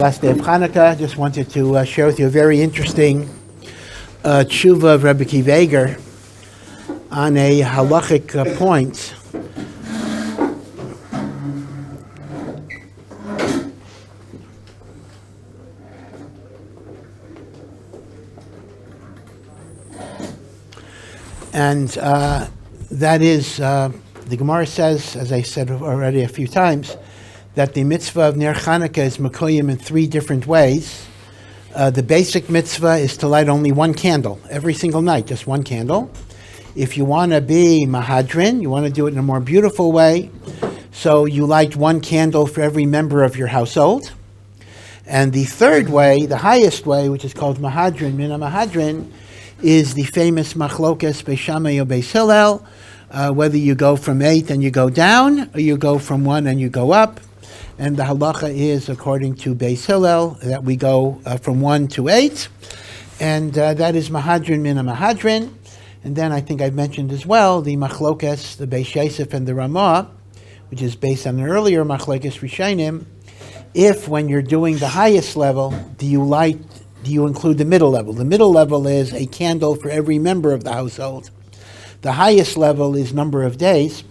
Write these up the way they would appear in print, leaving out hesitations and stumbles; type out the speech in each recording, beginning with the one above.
Last day of Hanukkah, just wanted to share with you a very interesting tshuva of Rabbi Vega on a halachic point. And that is, the Gemara says, as I said already a few times, that the mitzvah of Ner Chanukah is mekoyim in three different ways. The basic mitzvah is to light only one candle every single night, just one candle. If you want to be mahadrin, you want to do it in a more beautiful way, so you light one candle for every member of your household. And the third way, the highest way, which is called mahadrin, mina mahadrin, is the famous machlokes Beis Shammai or Beis Hillel, whether you go from 8 and you go down, or you go from 1 and you go up. And the halacha is, according to Beis Hillel, that we go from 1 to 8. And that is mahadrin mina mahadrin. And then I think I've mentioned as well the machlokes, the Beis Yosef and the Ramah, which is based on an earlier machlokes Rishonim. If when you're doing the highest level, do you include the middle level? The middle level is a candle for every member of the household. The highest level is number of days.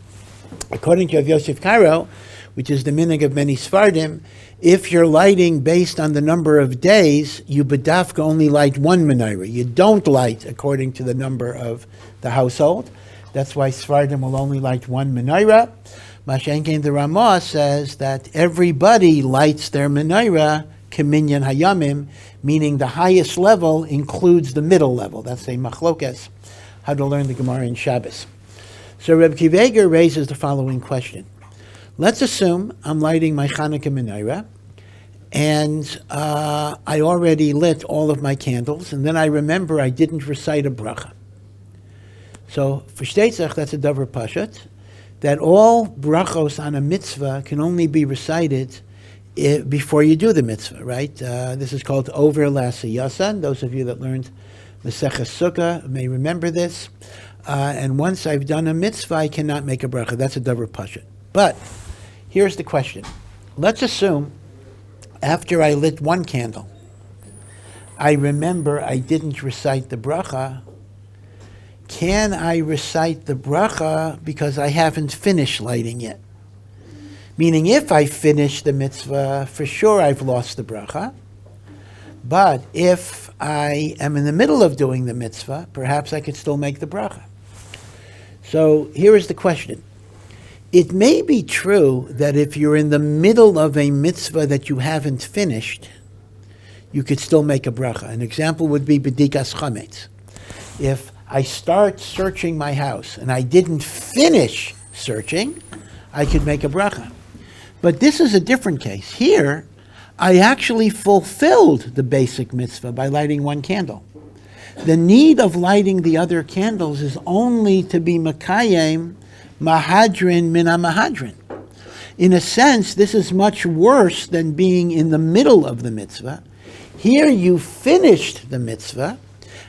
According to Rav Yosef Karo, which is the minhag of many Sfardim, if you're lighting based on the number of days, you bedafka only light one menorah. You don't light according to the number of the household. That's why Sfardim will only light one menorah. Mashenkein the Ramah says that everybody lights their menorah keminyan hayamim, meaning the highest level includes the middle level. That's a machlokes, how to learn the Gemara in Shabbos. So Rabbi Vega raises the following question. Let's assume I'm lighting my Hanukkah menorah, and I already lit all of my candles, and then I remember I didn't recite a Brachah. So for Shteitzach, that's a davar pashat, that all brachos on a mitzvah can only be recited before you do the mitzvah, right? This is called over l'asiyasan. Those of you that learned Maseches Sukkah may remember this. And once I've done a mitzvah, I cannot make a bracha. That's a davar pashat. But here's the question. Let's assume after I lit one candle, I remember I didn't recite the bracha. Can I recite the bracha because I haven't finished lighting yet? Meaning if I finish the mitzvah, for sure I've lost the bracha. But if I am in the middle of doing the mitzvah, perhaps I could still make the bracha. So here is the question. It may be true that if you're in the middle of a mitzvah that you haven't finished, you could still make a bracha. An example would be b'dikas chametz. If I start searching my house and I didn't finish searching, I could make a bracha. But this is a different case. Here, I actually fulfilled the basic mitzvah by lighting one candle. The need of lighting the other candles is only to be mekayem mahadrin mina mahadrin. In a sense, this is much worse than being in the middle of the mitzvah. Here you finished the mitzvah,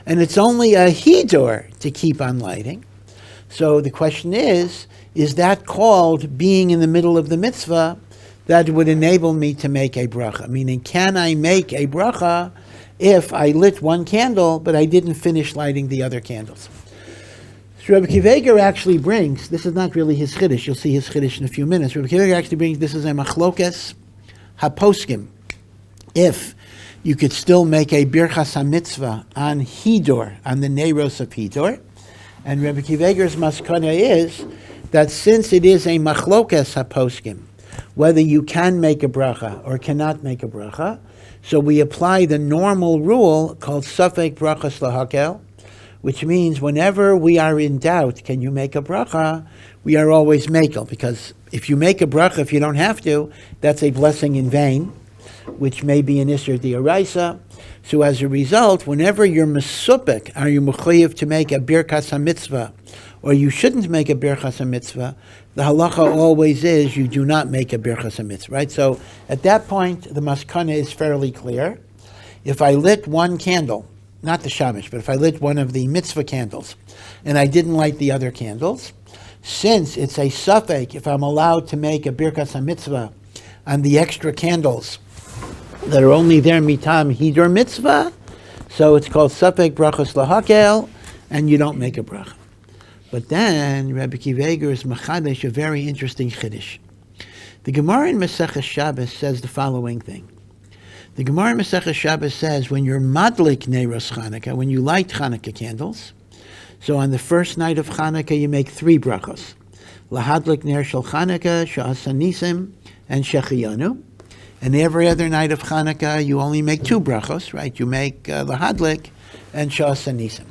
and it's only a hidor to keep on lighting. So the question is that called being in the middle of the mitzvah that would enable me to make a bracha? Meaning, can I make a bracha if I lit one candle, but I didn't finish lighting the other candles? So Rabbi Vega actually brings, this is not really his chiddush, you'll see his chiddush in a few minutes. Rabbi Vega actually brings, this is a machlokes haposkim. If you could still make a birchas hamitzvah on hidor, on the neiros of hidor. And Rabbi Vega's maskana is that since it is a machlokes haposkim, whether you can make a bracha or cannot make a bracha, so we apply the normal rule called safek brachas lahakel, which means whenever we are in doubt, can you make a bracha, we are always makel, because if you make a bracha, if you don't have to, that's a blessing in vain, which may be an isser d'oraisa. So as a result, whenever you're mesupek, are you mechuyev to make a birkas hamitzvah, or you shouldn't make a birkas hamitzvah, the halacha always is you do not make a birkas hamitzvah, right? So at that point, the maskana is fairly clear. If I lit one candle, not the shamash, but if I lit one of the mitzvah candles, and I didn't light the other candles, since it's a safek if I'm allowed to make a birkas hamitzvah on the extra candles that are only there mitam hidur mitzvah, so it's called safek brachos lahakel, and you don't make a bracha. But then Rabbi Vega is machadesh a very interesting chiddush. The Gemara in Masechah Shabbos says the following thing. The Gemara in Masechah Shabbos says when you're madlik neiros Chanukah, when you light Chanukah candles, so on the first night of Chanukah you make 3 brachos. Lahadlik ner shel Chanukah, sha'asa nisim, and shechiyanu. And every other night of Chanukah you only make 2 brachos, right? You make lahadlik and sha'asa nisim.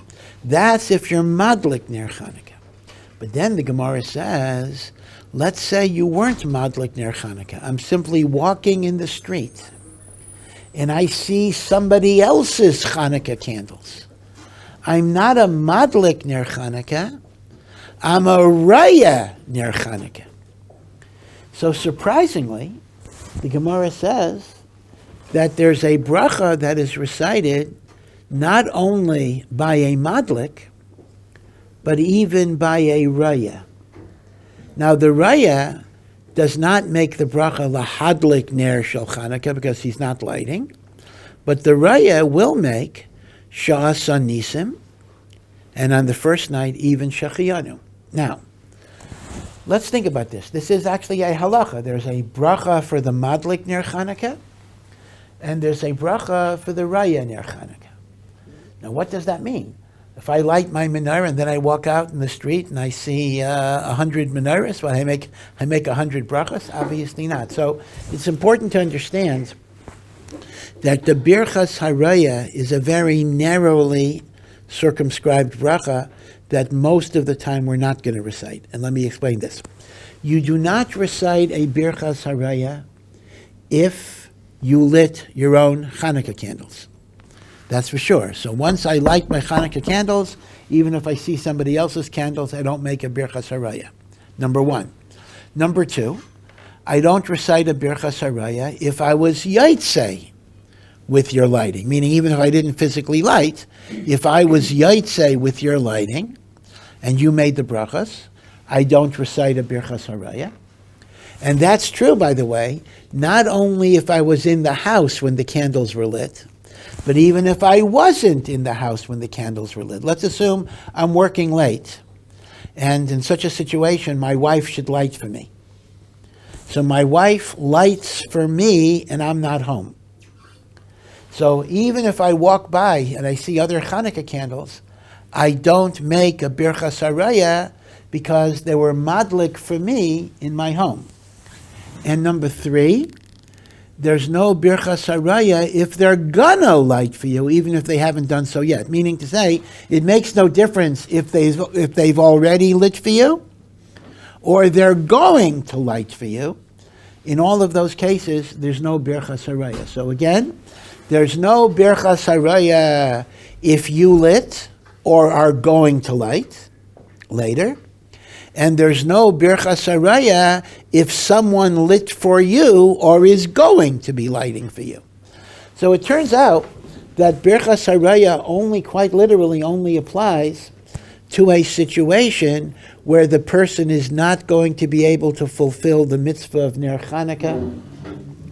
That's if you're madlik ner Chanukah. But then the Gemara says, let's say you weren't madlik ner Chanukah. I'm simply walking in the street, and I see somebody else's Chanukah candles. I'm not a madlik ner Chanukah. I'm a raya ner Chanukah. So surprisingly, the Gemara says that there's a bracha that is recited not only by a madlik, but even by a raya. Now the raya does not make the bracha lahadlik ner shel Chanukah because he's not lighting, but the raya will make sha'asa nisim, and on the first night even shechiyanu. Now, let's think about this. This is actually a halacha. There's a bracha for the madlik ner Chanukah, and there's a bracha for the raya ner Chanukah. Now, what does that mean? If I light my menorah and then I walk out in the street and I see 100 menorahs, well, I make 100 brachas? Obviously not. So it's important to understand that the birchas haraya is a very narrowly circumscribed bracha that most of the time we're not going to recite. And let me explain this. You do not recite a birchas haraya if you lit your own Hanukkah candles. That's for sure. So once I light my Hanukkah candles, even if I see somebody else's candles, I don't make a birchas haraya. Number 1. Number 2, I don't recite a birchas haraya if I was yaitse with your lighting. Meaning even if I didn't physically light, if I was yaitse with your lighting, and you made the brachas, I don't recite a birchas haraya. And that's true, by the way, not only if I was in the house when the candles were lit, but even if I wasn't in the house when the candles were lit. Let's assume I'm working late, and in such a situation, my wife should light for me. So my wife lights for me, and I'm not home. So even if I walk by and I see other Hanukkah candles, I don't make a birchas haraya because they were madlik for me in my home. And number 3, there's no birchas haraya if they're gonna light for you, even if they haven't done so yet. Meaning to say, it makes no difference if they've already lit for you, or they're going to light for you. In all of those cases, there's no birchas haraya. So again, there's no birchas haraya if you lit or are going to light later. And there's no birchas haraya if someone lit for you or is going to be lighting for you. So it turns out that birchas haraya only, quite literally, only applies to a situation where the person is not going to be able to fulfill the mitzvah of ner Chanukah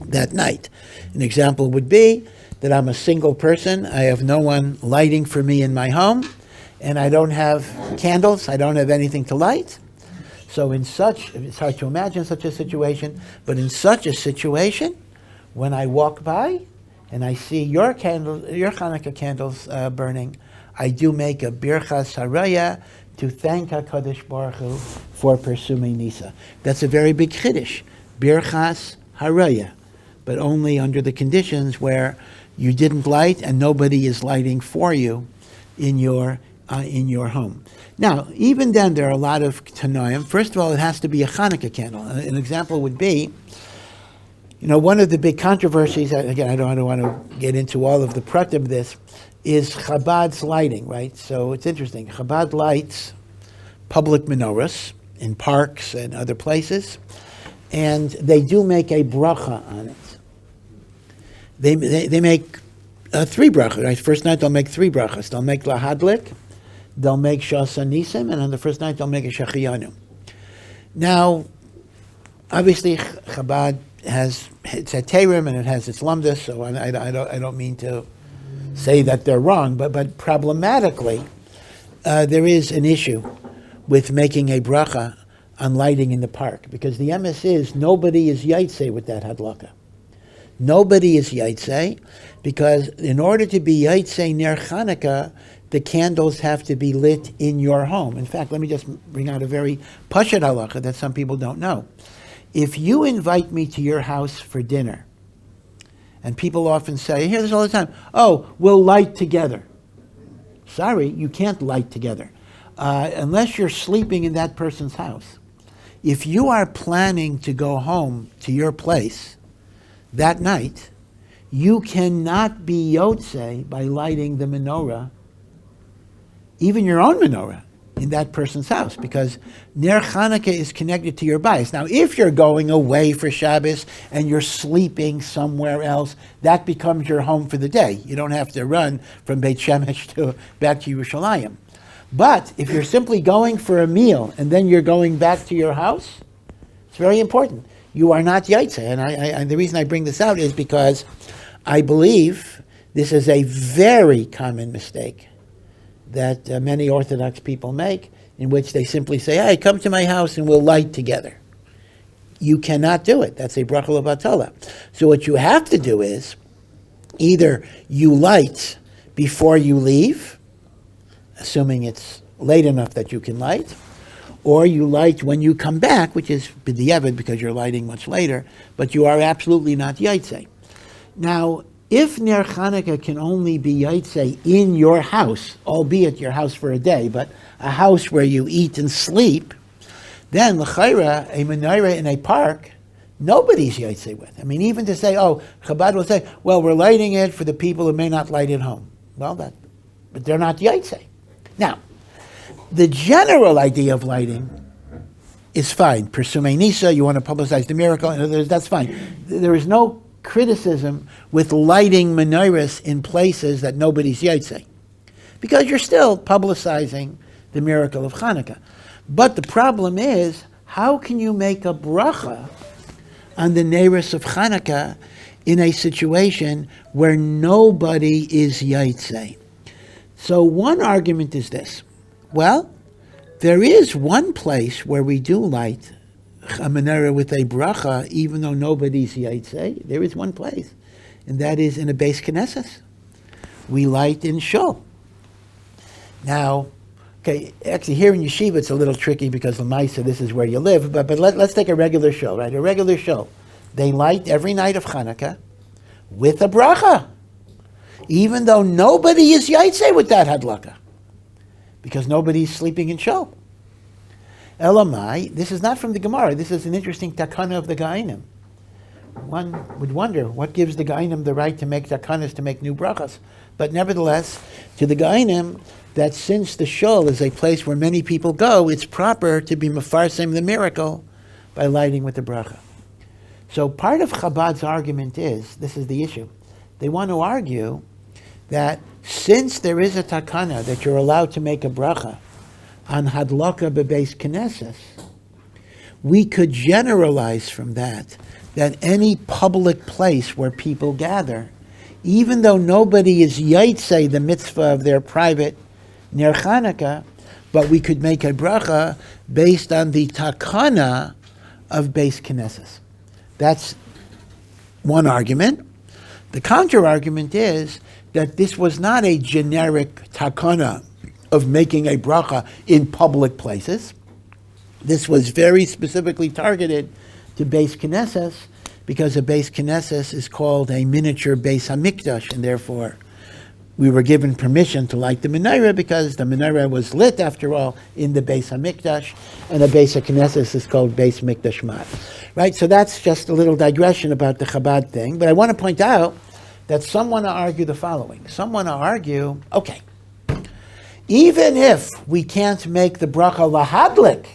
that night. An example would be that I'm a single person, I have no one lighting for me in my home, and I don't have candles, I don't have anything to light. So it's hard to imagine such a situation, but in such a situation, when I walk by and I see your Hanukkah candles burning, I do make a birchas haraya to thank HaKadosh Baruch Hu for Persumei Nisa. That's a very big chiddush, birchas haraya, but only under the conditions where you didn't light and nobody is lighting for you in your home. Now, even then, there are a lot of tanoim. First of all, it has to be a Hanukkah candle. An example would be, one of the big controversies, again, I don't want to get into all of the pratim of this, is Chabad's lighting, right? So it's interesting. Chabad lights public menorahs in parks and other places, and they do make a bracha on it. They make 3 brachas, right? First night they'll make 3 brachas. They'll make lahadlik, they'll make shasa nisim, and on the first night they'll make a shechiyanu. Now, obviously Chabad it's a terim and it has its lumdus, so I don't mean to say that they're wrong, but problematically, there is an issue with making a bracha on lighting in the park, because the emes is nobody is yaitse with that hadlaka. Nobody is yaitse, because in order to be yaitse ner Chanukah, the candles have to be lit in your home. In fact, let me just bring out a very pashut halacha that some people don't know. If you invite me to your house for dinner, and people often say, I hear this all the time, oh, we'll light together. Sorry, you can't light together. Unless you're sleeping in that person's house. If you are planning to go home to your place that night, you cannot be yotze by lighting the menorah, even your own menorah, in that person's house, because Ner Chanukah is connected to your bias. Now, if you're going away for Shabbos and you're sleeping somewhere else, that becomes your home for the day. You don't have to run from Beit Shemesh back to Yerushalayim. But if you're simply going for a meal and then you're going back to your house, it's very important. You are not yaitze. And the reason I bring this out is because I believe this is a very common mistake that many Orthodox people make, in which they simply say, hey, come to my house and we'll light together. You cannot do it. That's a brachah levatala. So what you have to do is, either you light before you leave, assuming it's late enough that you can light, or you light when you come back, which is b'diavad because you're lighting much later, but you are absolutely not yaitze. Now, if Ner Chanukah can only be yaitze in your house, albeit your house for a day, but a house where you eat and sleep, then l'chayra, a menorah in a park, nobody's yaitze with. I mean, even to say, oh, Chabad will say, well, we're lighting it for the people who may not light it home. Well, but they're not yaitze. Now, the general idea of lighting is fine. Persumei nisa, you want to publicize the miracle, that's fine. There is no criticism with lighting menorahs in places that nobody's yaitze, because you're still publicizing the miracle of Hanukkah. But the problem is, how can you make a bracha on the neiros of Hanukkah in a situation where nobody is yaitze? So one argument is this. Well, there is one place where we do light a menorah with a bracha, even though nobody's yaitze. There is one place, and that is in a Beis Knesset. We light in shul. Now, okay, actually here in Yeshiva it's a little tricky because l'maisa, this is where you live, but let's take a regular shul, right? A regular shul. They light every night of Hanukkah with a bracha, even though nobody is yaitze with that hadlaka, because nobody's sleeping in shul. Elamai, this is not from the Gemara. This is an interesting takana of the Gainim. One would wonder, what gives the Gainim the right to make takanas, to make new brachas? But nevertheless, to the Gainim, that since the shul is a place where many people go, it's proper to be mefarsem the miracle by lighting with the bracha. So part of Chabads argument is, this is the issue, they want to argue that since there is a takana that you're allowed to make a bracha on hadlaka bebeis Knesset, we could generalize from that any public place where people gather, even though nobody is yaitse the mitzvah of their private ner Chanukah, but we could make a bracha based on the takana of beis Knesset. That's one argument. The counter argument is that this was not a generic takana of making a bracha in public places. This was very specifically targeted to Beis Knesset, because a Beis Knesset is called a miniature Beis HaMikdash, and therefore we were given permission to light the menorah because the menorah was lit, after all, in the Beis HaMikdash, and a Beis HaKnesset is called Beis Mikdash Mat. Right? So that's just a little digression about the Chabad thing, but I want to point out that some want to argue the following. Some want to argue, okay, even if we can't make the bracha lahadlik,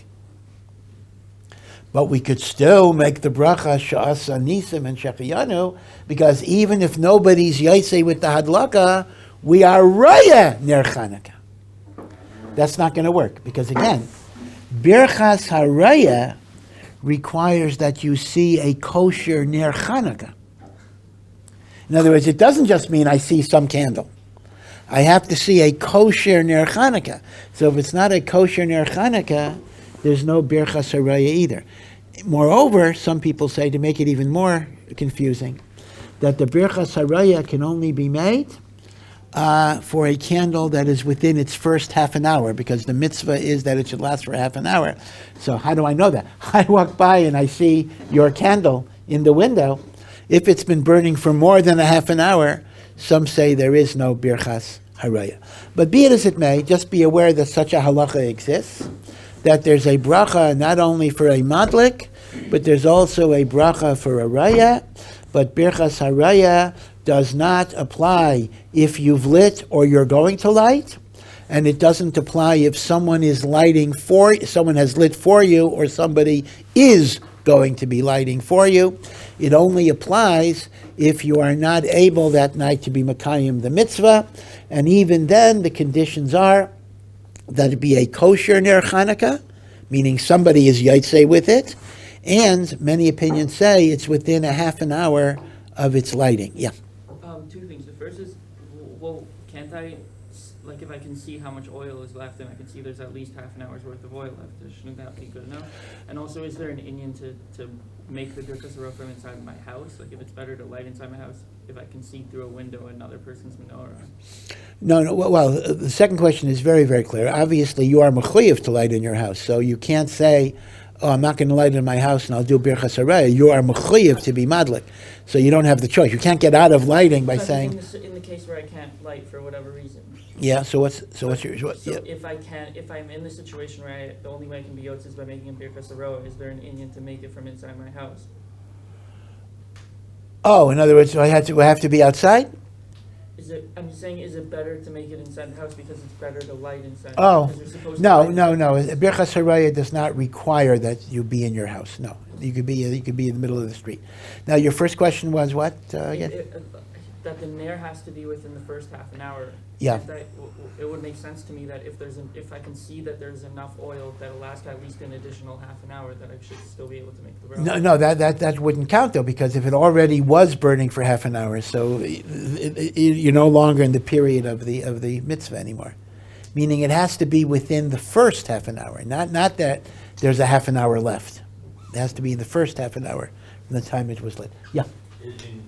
but we could still make the bracha sha'asa nisim and shechiyanu, because even if nobody's yaitse with the hadlaka, we are raya ner Chanukah. That's not going to work, because again, birchas haraya requires that you see a kosher ner Chanukah. In other words, it doesn't just mean I see some candle. I have to see a kosher ner Chanukah. So if it's not a kosher ner Chanukah, there's no Birchas Haraya either. Moreover, some people say, to make it even more confusing, that the Birchas Haraya can only be made for a candle that is within its first half an hour, because the mitzvah is that it should last for half an hour. So how do I know that? I walk by and I see your candle in the window. If it's been burning for more than a half an hour, some say there is no Birchas Haraya. But be it as it may, just be aware that such a halacha exists, that there's a bracha not only for a madlik, but there's also a bracha for a raya. But Birchas Haraya does not apply if you've lit or you're going to light, and it doesn't apply if someone is someone has lit for you, or somebody is going to be lighting for you. It only applies if you are not able that night to be Makayim the mitzvah, and even then the conditions are that it be a kosher ner Chanukah, meaning somebody is yaitse with it, and many opinions say it's within a half an hour of its lighting. Yeah. Two things. The first is, well, can't I, like, if I can see how much oil is left and I can see there's at least half an hour's worth of oil left, shouldn't that be good enough? And also, is there an Inyan to make the Birchas Haraya from inside my house? Like, if it's better to light inside my house, if I can see through a window another person's menorah? No. Well, the second question is very, very clear. Obviously, you are mechuyev to light in your house, so you can't say, oh, I'm not going to light in my house and I'll do Birchas Haraya. You are mechuyev to be madlik, so you don't have the choice. You can't get out of lighting by saying. In the case where I can't light for whatever reason. Yeah. So what's your? So if I'm in the situation where the only way I can be yotz is by making a Birchas Haraya, is there an Inyan to make it from inside my house? Oh, in other words, do I have to be outside? I'm just saying, is it better to make it inside the house because it's better to light inside? Oh, no. Birchas Haraya does not require that you be in your house. No, you could be in the middle of the street. Now, your first question was what again? That the nair has to be within the first half an hour. Yeah. It would make sense to me that if I can see that there's enough oil that'll last at least an additional half an hour, that I should still be able to make the bracha. No, that wouldn't count though, because if it already was burning for half an hour, so you're no longer in the period of the mitzvah anymore. Meaning it has to be within the first half an hour, not that there's a half an hour left. It has to be in the first half an hour from the time it was lit. Yeah.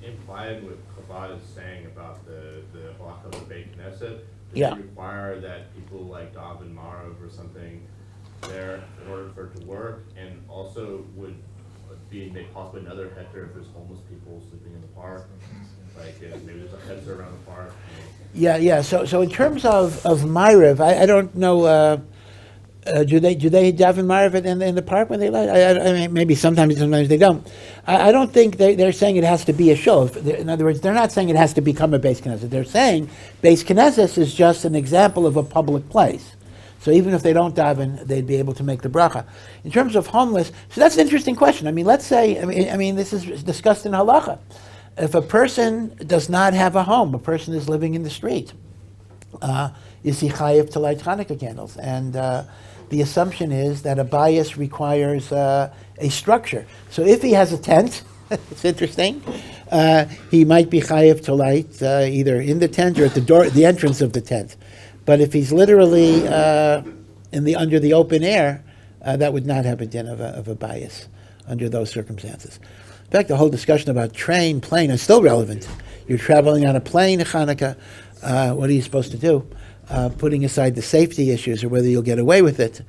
Implied what Chabad is saying about the Halacha of the Beit Knesset, does Yeah. it require that people like daven Marav or something there in order for it to work, and also would be made possibly another heter if there's homeless people sleeping in the park, like maybe there's a heter around the park. Yeah. So in terms of Ma'ariv, I don't know. Do they daven Ma'ariv in the park when they light? I mean, maybe sometimes they don't. I don't think they're saying it has to be a show. In other words, they're not saying it has to become a Beis Knesset. They're saying Beis Knesset is just an example of a public place. So even if they don't daven, they'd be able to make the bracha. In terms of homeless, so that's an interesting question. I mean, let's say, I mean, this is discussed in Halacha. If a person does not have a home, a person is living in the street, is he chayiv to light Hanukkah candles? And the assumption is that a bias requires a structure. So if he has a tent, it's interesting, he might be chayiv to light either in the tent or at the entrance of the tent. But if he's literally under the open air, that would not have a din of a bias under those circumstances. In fact, the whole discussion about train, plane is still relevant. You're traveling on a plane in Hanukkah. What are you supposed to do? Putting aside the safety issues or whether you'll get away with it.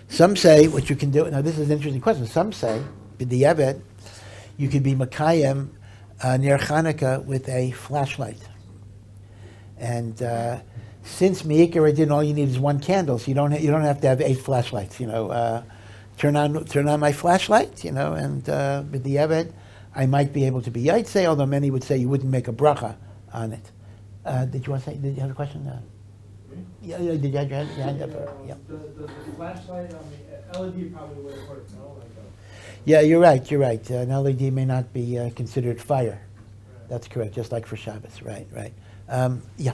Some say what you can do. Now, this is an interesting question. Some say, b'diavad, you could be Makayim near Hanukkah with a flashlight. And since Me'ikar Din, all you need is one candle, so you don't have to have 8 flashlights. Turn on my flashlight. And b'diavad, I might be able to be yaitse, although many would say you wouldn't make a bracha on it. Did you have a question? Yeah, did you have your hand up? Yeah. The flashlight on the LED probably would work, no? Yeah, you're right. An LED may not be considered fire. Right. That's correct, just like for Shabbos. Right. Yeah.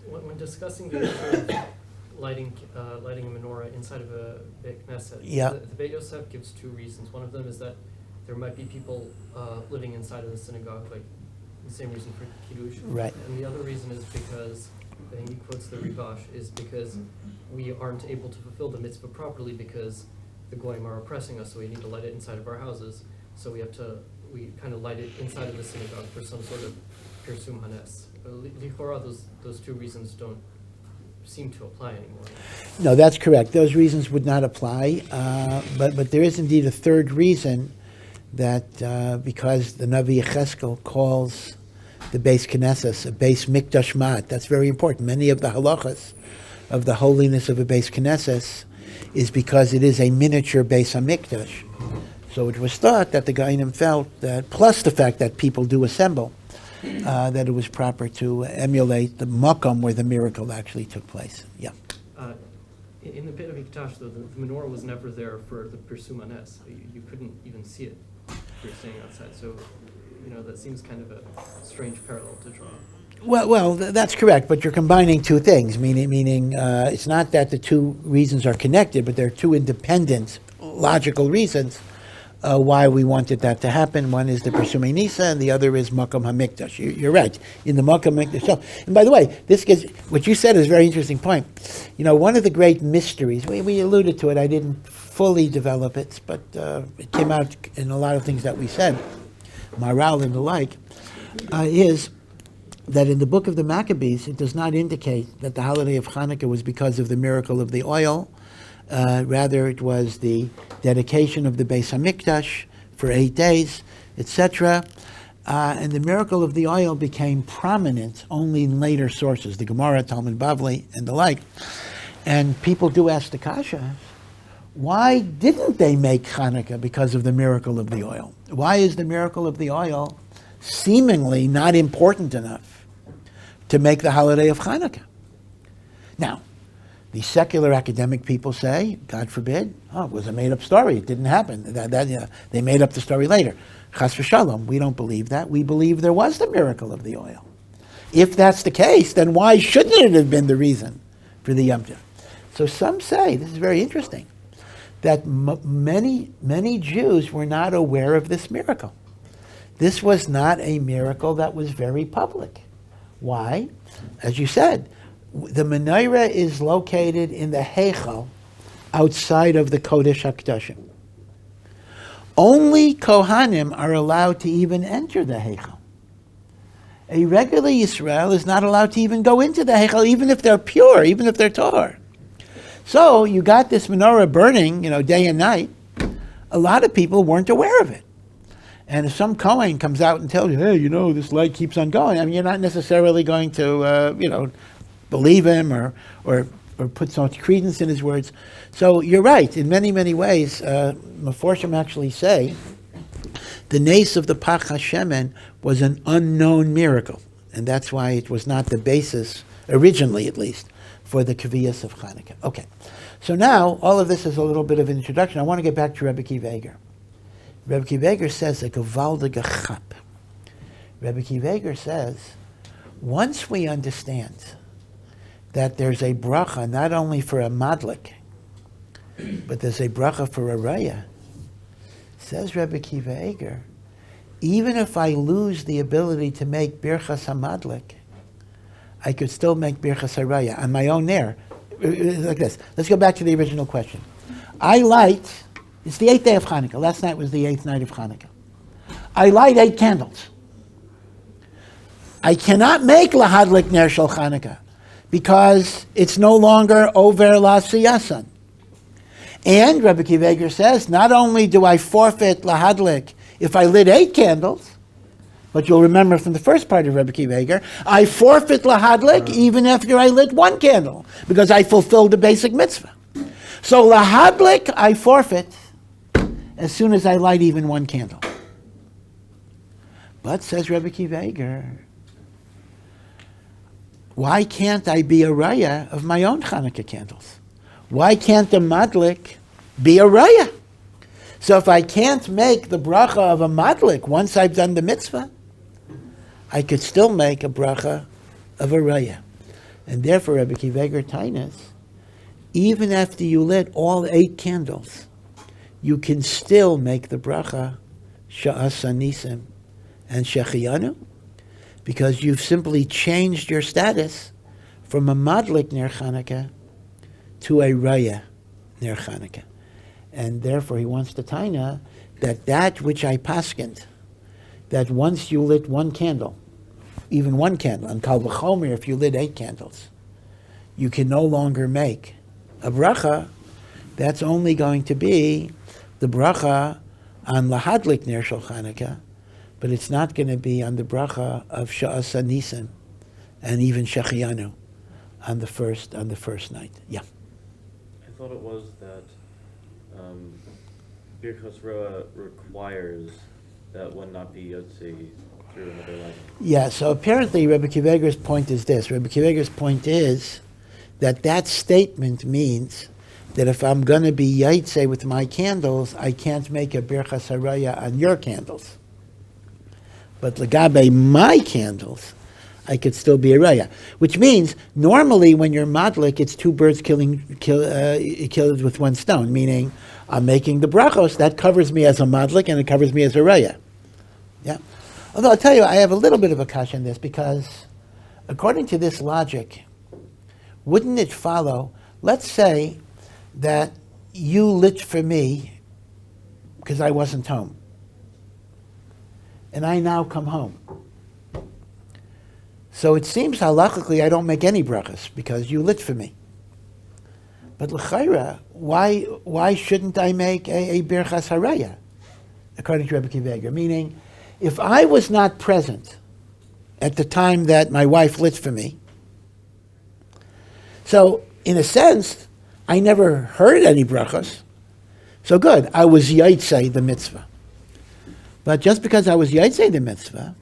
When discussing the issue of lighting a menorah inside of a Beit Knesset. Yeah. The Beit Yosef gives two reasons. One of them is that there might be people living inside of the synagogue, like the same reason for Kiddush. Right. And the other reason is because, and he quotes the Rivash, is because we aren't able to fulfill the mitzvah properly because the goyim are oppressing us, so we need to light it inside of our houses. So we kind of light it inside of the synagogue for some sort of pirsum hanes. Lichora, those two reasons don't seem to apply anymore. No, that's correct. Those reasons would not apply. But there is indeed a third reason that because the Navi Yecheskel calls the Beis Knesset a Beis Mikdash Mat. That's very important. Many of the halachas of the holiness of a Beis Knesset is because it is a miniature Beis HaMikdash. So it was thought that the Gainim felt that, plus the fact that people do assemble, that it was proper to emulate the makom where the miracle actually took place. Yeah. In the Beit HaMikdash, though, the menorah was never there for the pirsum hanes. You couldn't even see it if you're staying outside. So, that seems kind of a strange parallel to draw. Well, that's correct, but you're combining two things, meaning it's not that the two reasons are connected, but they're two independent, logical reasons why we wanted that to happen. One is the Persumei Nisa, and the other is Makom HaMikdash. You're right, in the Makom HaMikdash. So, and by the way, what you said is a very interesting point. One of the great mysteries, we alluded to it, I didn't fully develop it, but it came out in a lot of things that we said, Maral and the like, is that in the book of the Maccabees, it does not indicate that the holiday of Hanukkah was because of the miracle of the oil. Rather, it was the dedication of the Beis HaMikdash for 8 days, etc. And the miracle of the oil became prominent only in later sources, the Gemara, Talmud Bavli, and the like. And people do ask the Akasha, why didn't they make Hanukkah because of the miracle of the oil? Why is the miracle of the oil seemingly not important enough to make the holiday of Hanukkah? Now, the secular academic people say, God forbid, it was a made-up story. It didn't happen. They made up the story later. Chas v'shalom, we don't believe that. We believe there was the miracle of the oil. If that's the case, then why shouldn't it have been the reason for the Yom Tov? So some say, this is very interesting, that many Jews were not aware of this miracle. This was not a miracle that was very public. Why? As you said, the menorah is located in the Heichal outside of the Kodesh HaKadoshim. Only Kohanim are allowed to even enter the Heichal. A regular Yisrael is not allowed to even go into the Heichal, even if they're pure, even if they're Tahor. So you got this menorah burning, day and night. A lot of people weren't aware of it. And if some Kohen comes out and tells you, hey, this light keeps on going, you're not necessarily going to, believe him or put so much credence in his words. So you're right. In many, many ways, Meforshim actually say the nace of the Pach HaShemen was an unknown miracle. And that's why it was not the basis, originally at least, for the Kaviyas of Hanukkah. Okay. So now, all of this is a little bit of an introduction. I want to get back to Rebbe Akiva Eiger. Rebbe Akiva Eiger says a gewaldige chap. Rebbe Akiva Eiger says, once we understand that there's a bracha not only for a madlik, but there's a bracha for a raya, says Rebbe Akiva Eiger, even if I lose the ability to make birchas hamadlik, I could still make birchas haraya on my own there. Like this. Let's go back to the original question. It's the 8th day of Hanukkah. Last night was the 8th night of Hanukkah. I light 8 candles. I cannot make lahadlik ner shel Hanukkah because it's no longer over la siyasan. And Rebbe Akiva Eiger says, not only do I forfeit lahadlik if I lit 8 candles, but you'll remember from the first part of Rebbe Akiva Eiger, I forfeit lahadlik even after I lit 1 candle because I fulfilled the basic mitzvah. So lahadlik I forfeit as soon as I light even 1 candle. But, says Rebbe Akiva Eiger, why can't I be a raya of my own Hanukkah candles? Why can't the madlik be a raya? So if I can't make the bracha of a madlik once I've done the mitzvah, I could still make a bracha of a raya. And therefore, Rebbe Akiva Eiger Tainas even after you lit all 8 candles, you can still make the bracha Sha'as Anisim and Shechiyanu, because you've simply changed your status from a Madlik Ner Chanukah to a Raya Ner Chanukah. And therefore he wants to taina that which I paskened, that once you lit 1 candle, even 1 candle, and Kal V'chomer, if you lit 8 candles, you can no longer make a bracha. That's only going to be the bracha on Lahadlik Ner Shel Chanukah, but it's not going to be on the bracha of Sha'as Anisim and even Shechiyanu on the first night. Yeah. I thought it was that Birchas Roa requires that one not be Yotze through another life. Yeah, so apparently Rebbe Kiveger's point is this. Rebbe Kiveger's point is that statement means that if I'm going to be Yaitse with my candles, I can't make a Birchas Haraya on your candles. But Lagabe, my candles, I could still be a Raya. Which means, normally when you're Madlik, it's 2 birds killed with 1 stone, meaning I'm making the brachos, that covers me as a Madlik and it covers me as a Raya. Yeah. Although I'll tell you, I have a little bit of a kasha in this, because according to this logic, wouldn't it follow, let's say that you lit for me because I wasn't home, and I now come home. So it seems halachically I don't make any brachas because you lit for me. But l'chayra, why shouldn't I make a birchas haraya, according to Rebbe Kiveger? Meaning, if I was not present at the time that my wife lit for me, so in a sense, I never heard any brachas. So good, I was yaitse the mitzvah. But just because I was yaitse the mitzvah,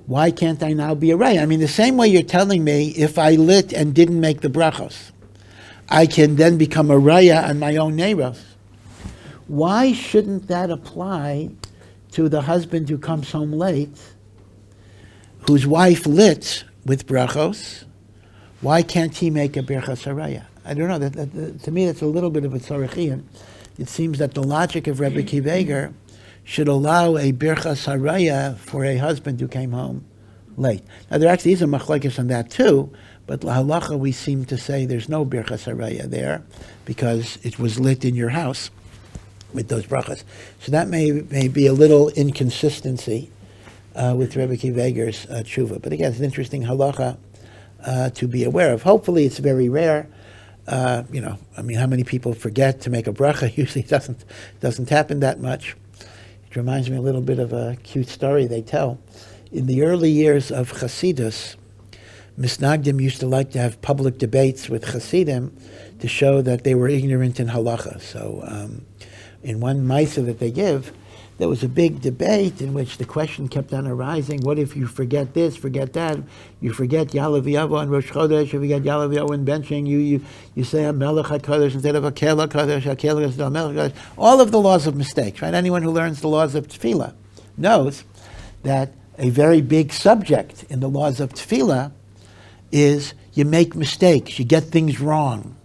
why can't I now be a raya? I mean, the same way you're telling me, if I lit and didn't make the brachos, I can then become a raya on my own neiros. Why shouldn't that apply to the husband who comes home late, whose wife lit with brachos? Why can't he make a birchas haraya? I don't know. That to me, that's a little bit of a tzarachian. It seems that the logic of Rebbe Kiveger should allow a birchas haraya for a husband who came home late. Now, there actually is a machlekes on that too, but Halacha we seem to say there's no birchas haraya there because it was lit in your house with those brachas. So that may be a little inconsistency with Rebbe Kiveger's tshuva. But again, it's an interesting halacha to be aware of. Hopefully, it's very rare. I mean, how many people forget to make a bracha? Usually, it doesn't happen that much. It reminds me a little bit of a cute story they tell. In the early years of Chasidus, Misnagdim used to like to have public debates with Chasidim to show that they were ignorant in halacha. So, in one Maisa that they give, there was a big debate in which the question kept on arising: what if you forget this, forget that? You forget Yalav Yavo on Rosh Chodesh, you forget Yalav Yavo in benching. You say a Melech HaKodesh instead of a Kela Kodesh, a Kela instead of a Melech HaKodesh. All of the laws of mistakes, right? Anyone who learns the laws of Tefillah knows that a very big subject in the laws of Tefillah is you make mistakes, you get things wrong.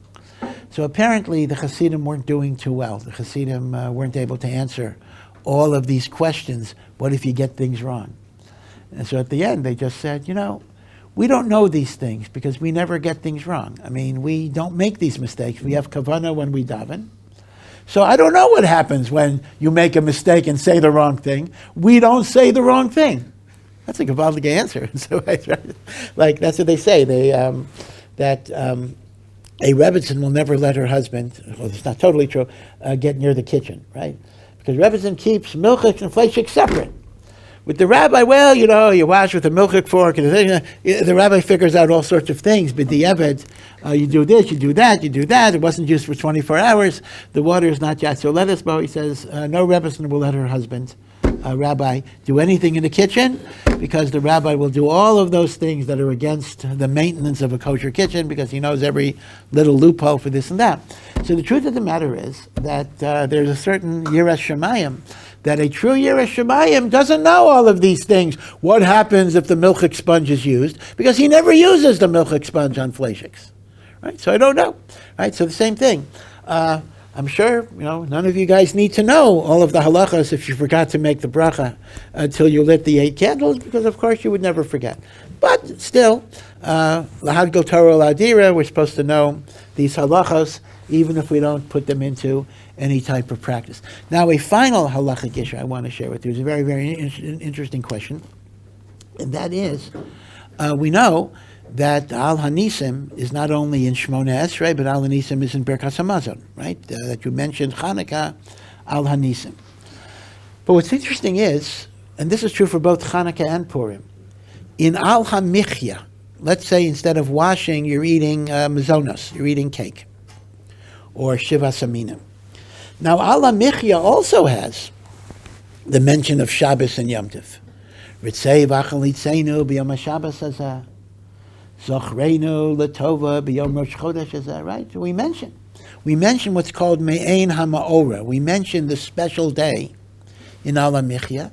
So apparently the Hasidim weren't doing too well. The Hasidim weren't able to answer all of these questions. What if you get things wrong? And so at the end they just said, we don't know these things because we never get things wrong. I mean, we don't make these mistakes. We have kavanah when we daven. So I don't know what happens when you make a mistake and say the wrong thing. We don't say the wrong thing. That's a Gavaldic answer. So, like, that's what they say. That a Rebbitzin will never let her husband, well, it's not totally true, get near the kitchen, right? Because Rebbitzin keeps milchik and fleshik separate. With the rabbi, you wash with a milchik fork, and the rabbi figures out all sorts of things. But the Eved, you do this, you do that, you do that. It wasn't used for 24 hours. The water is not yatso lettuce, he says, no Rebbitzin will let her husband, rabbi, do anything in the kitchen, because the rabbi will do all of those things that are against the maintenance of a kosher kitchen, because he knows every little loophole for this and that. So the truth of the matter is that there's a certain Yiras Shamayim, that a true Yiras Shamayim doesn't know all of these things. What happens if the milchik sponge is used? Because he never uses the milchik sponge on fleishiks. right? So I don't know, right? So the same thing. I'm sure, none of you guys need to know all of the halachas if you forgot to make the bracha until you lit the 8 candles, because of course you would never forget. But still, lahadgol Torah ladira, we're supposed to know these halachas, even if we don't put them into any type of practice. Now, a final halachic issue I want to share with you is a very, very interesting question, and that is, we know that Al Hanisim is not only in Shmona Esrei, but Al Hanisim is in Birkas Hamazon, right? That you mentioned Chanukah, Al Hanisim. But what's interesting is, and this is true for both Chanukah and Purim, in Al Hamichya, let's say instead of washing, you're eating mazonos, you're eating cake, or Shiva Saminim. Now, Al Hamichya also has the mention of Shabbos and Yom Tov. Ritzei v'achal itzeinu b'yom HaShabbos hazeh. Zochreinu Latova b'yom Rosh Chodesh, is that right? We mention what's called Me'ein HaMa'ora. We mention the special day in Al HaMichya.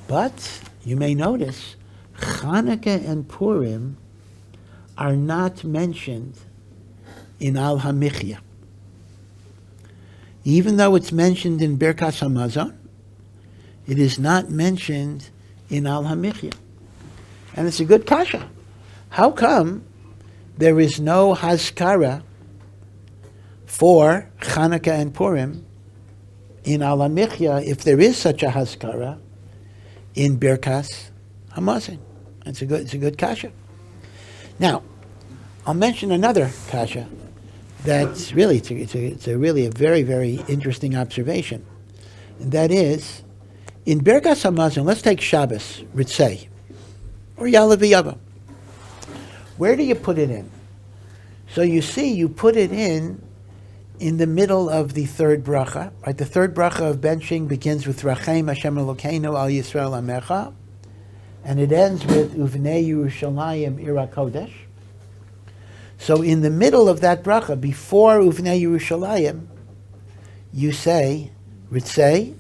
But you may notice Chanukah and Purim are not mentioned in Al HaMichya. Even though it's mentioned in Birkas Hamazon, it is not mentioned in Al HaMichya. And it's a good kasha. How come there is no haskara for Chanukah and Purim in Alamikia if there is such a haskara in Birkas Hamazon? It's a good kasha. Now, I'll mention another kasha that's really it's a really a very, very interesting observation, and that is in Birkas Hamazon. Let's take Shabbos, Ritzei, or Yalav V'Yava. Where do you put it in? So you see, you put it in the middle of the third bracha, right? The third bracha of benching begins with Rachem Hashem Elokeinu Al Yisrael Amecha, and it ends with Uvnei Yerushalayim Ira Kodesh. So in the middle of that bracha, before Uvnei Yerushalayim, you say Ritzei,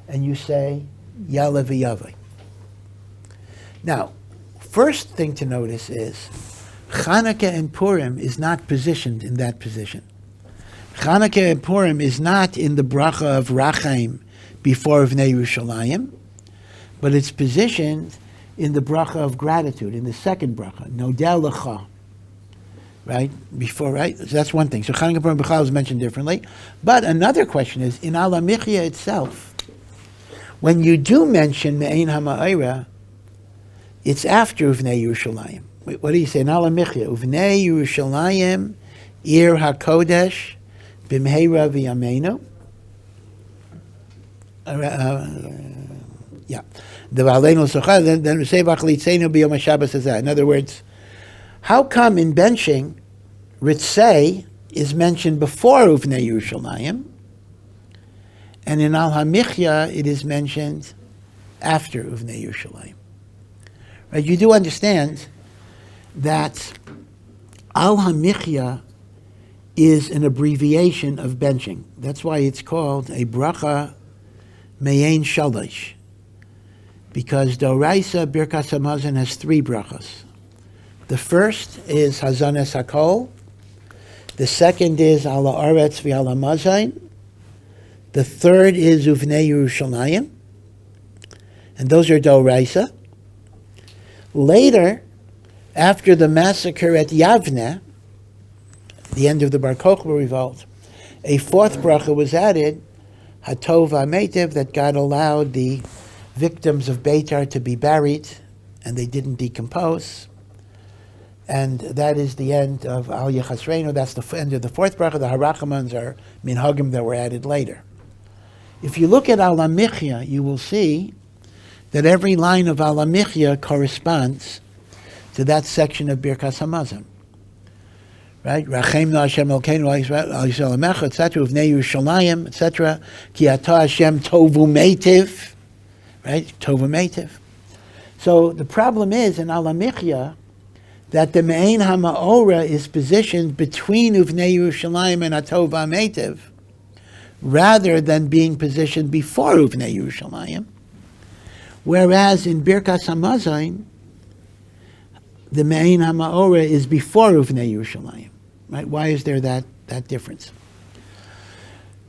and you say Yalav V'Yavai. Now, first thing to notice is Chanukah and Purim is not positioned in that position. Chanukah and Purim is not in the bracha of Rachem before Vnei Yerushalayim, but it's positioned in the bracha of gratitude, in the second bracha, Nodeh Lecha, right? Before, right? So that's one thing. So Chanukah and Purim B'chal is mentioned differently. But another question is, in Alamikia itself, when you do mention Me'ein HaMa'ira, it's after Uvnei Yerushalayim. What do you say? In Alamikia, Uvnei Yerushalayim, Ir HaKodesh, B'mheira V'yameinu. Yeah. The V'aleinu Socha, then Risei V'achlitzenu B'yom HaShabbos is that. In other words, how come in benching, Ritzei is mentioned before Uvnei Yerushalayim, and in Al HaMichya it is mentioned after Uvnei Yerushalayim? Right, you do understand that Al HaMichya is an abbreviation of benching. That's why it's called a Brachah Me'ein Shalosh, because Doraisa Birkas Hamazon has 3 brachas. The first is Hazanes HaKol. The second is Ala Aretz V'Ala Mazayin. The third is Uvnei Yerushalayim. And those are Doraisa. Later, after the massacre at Yavne, the end of the Bar Kokhba revolt, a 4th bracha was added, Hatov HaMeitiv, that God allowed the victims of Beitar to be buried, and they didn't decompose. And that is the end of Al Yechasreinu. That's the end of the 4th bracha. The Harachamans are minhagim that were added later. If you look at Alamikia, you will see that every line of Alamikia corresponds to that section of Birkas Hamazon. Right? Rachem na Hashem Elokeinu Al Yisrael Amecha, etc. Uvnei Yerushalayim, etc. Ki ata Hashem tovu meitiv. Right? Tovu meitiv. So the problem is in Alamikia that the Me'ein HaMa'ora is positioned between Uvnei Yerushalayim and Atov HaMeitiv, rather than being positioned before Uvnei Yerushalayim. Whereas in Birkas Hamazon, the Me'ein HaMa'ora is before Uvnei Yerushalayim. right? Why is there that difference?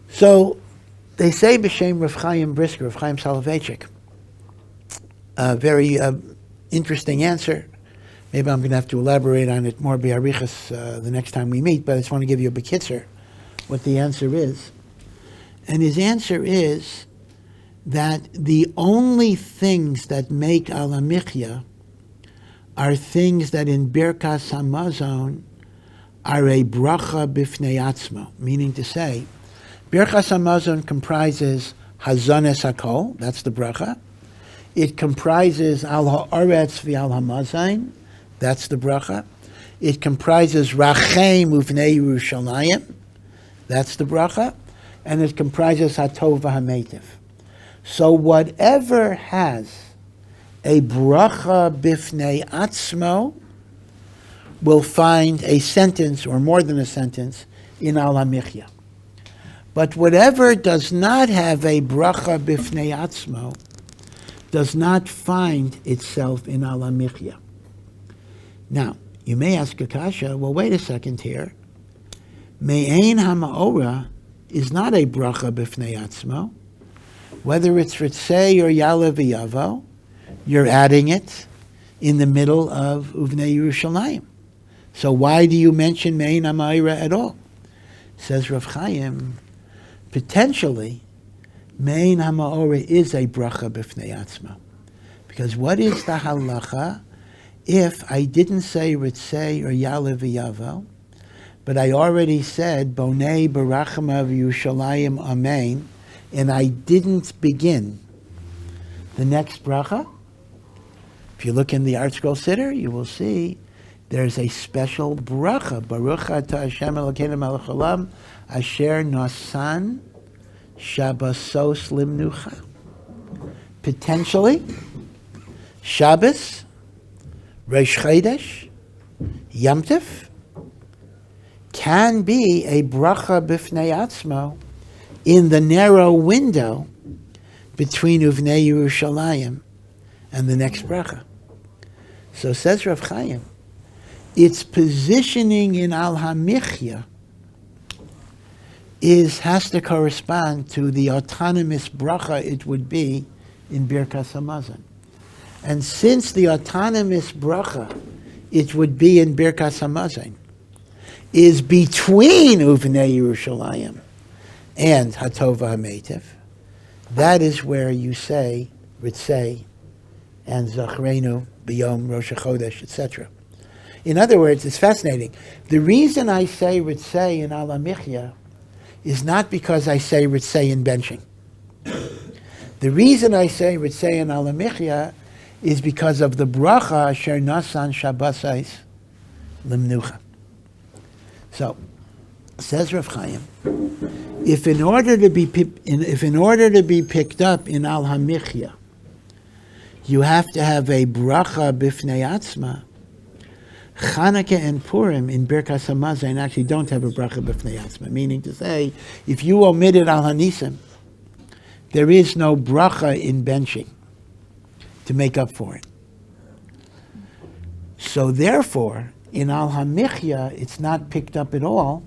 So they say b'shem Rav Chaim Brisker, Rav Chaim Soloveitchik, a very interesting answer. Maybe I'm going to have to elaborate on it more b'arichas the next time we meet, but I just want to give you a bekitzer what the answer is. And his answer is that the only things that make Alamikia are things that in Birkas Hamazon are a bracha bifnei atzmo, meaning to say, Birkas Hamazon comprises Hazones Hakol, that's the bracha. It comprises Al Ha'aretz v'Al Hamazayin, that's the bracha. It comprises Rachem uvnei Yerushalayim, that's the bracha. And it comprises Hatov v'Hametiv. So whatever has a bracha bifnei atzmo will find a sentence, or more than a sentence, in Alamikia. But whatever does not have a bracha bifnei atzmo does not find itself in Alamikia. Now, you may ask Akasha, well, wait a second here. Me'ein ha'ma'ora is not a bracha b'fnei atzmo. Whether it's ritzei or yala v'yavo, you're adding it in the middle of uvnei Yerushalayim. So why do you mention me'ein ha'ma'ora at all? Says Rav Chaim, potentially, me'ein ha'ma'ora is a bracha b'fnei atzmo. Because what is the halacha if I didn't say ritzei or yala v'yavo, but I already said bonei barachama v'Yushalayim amen, and I didn't begin the next bracha? If you look in the Art Scroll Siddur, you will see there's a special bracha. Baruch atah Hashem Elokeinu melech haolam asher nasan Shabbosos limnucha. Potentially, Shabbos, Rosh Chodesh, Yom Tov can be a bracha b'fnei atzmo in the narrow window between uvnei Yerushalayim and the next bracha. So says Rav Chaim, its positioning in Al-Hamichya has to correspond to the autonomous bracha it would be in Birkas Hamazon. And since the autonomous bracha it would be in Birkas Hamazon is between uvnei Yerushalayim and Hatov HaMeitiv, that is where you say Ritzei and Zachrenu B'Yom Rosh Chodesh, etc. In other words, it's fascinating. The reason I say Ritzei in Alamikia is not because I say Ritzei in benching. The reason I say Ritzei in Alamikia is because of the bracha asher nasan Shabbosais limnucha. So, says Rav Chaim, if in order to be picked up in Al Hamichya, you have to have a bracha bifnei atzma. Hanukkah and Purim in Birkas Hamazon actually don't have a bracha b'fnei atzma, meaning to say, if you omitted Al Hanisim, there is no bracha in benching to make up for it. So therefore, in Al Hamichya, it's not picked up at all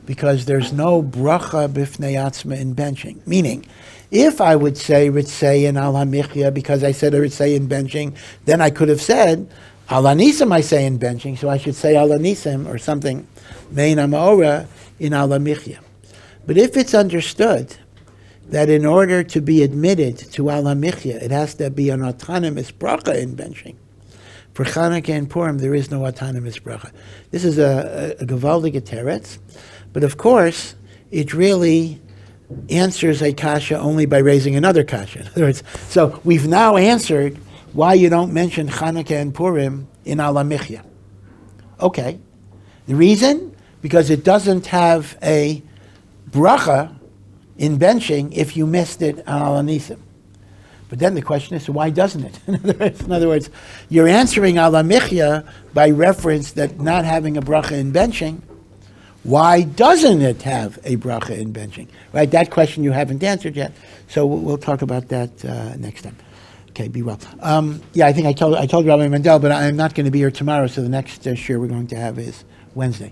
because there's no bracha b'fnei atzma in benching. Meaning, if I would say Ritzei in Al Hamichya because I said a Ritzei in benching, then I could have said Al Hanisim I say in benching, so I should say Al Hanisim or something, Mein HaMa'ora in Al Hamichya. But if it's understood that in order to be admitted to Al Hamichya, it has to be an autonomous bracha in benching. For Hanukkah and Purim, there is no autonomous bracha. This is a gewaldige teretz, but of course, it really answers a kasha only by raising another kasha. In other words, so we've now answered why you don't mention Hanukkah and Purim in Al Hamichya. Okay. The reason? Because it doesn't have a bracha in benching if you missed it on Al Hanisim. But then the question is, so why doesn't it? In other words, you're answering Al Hamichya by reference that not having a bracha in benching. Why doesn't it have a bracha in benching? Right? That question you haven't answered yet. So we'll talk about that next time. Okay, be well. Yeah, I think I told Rabbi Mendel, but I'm not going to be here tomorrow, so the next share we're going to have is Wednesday.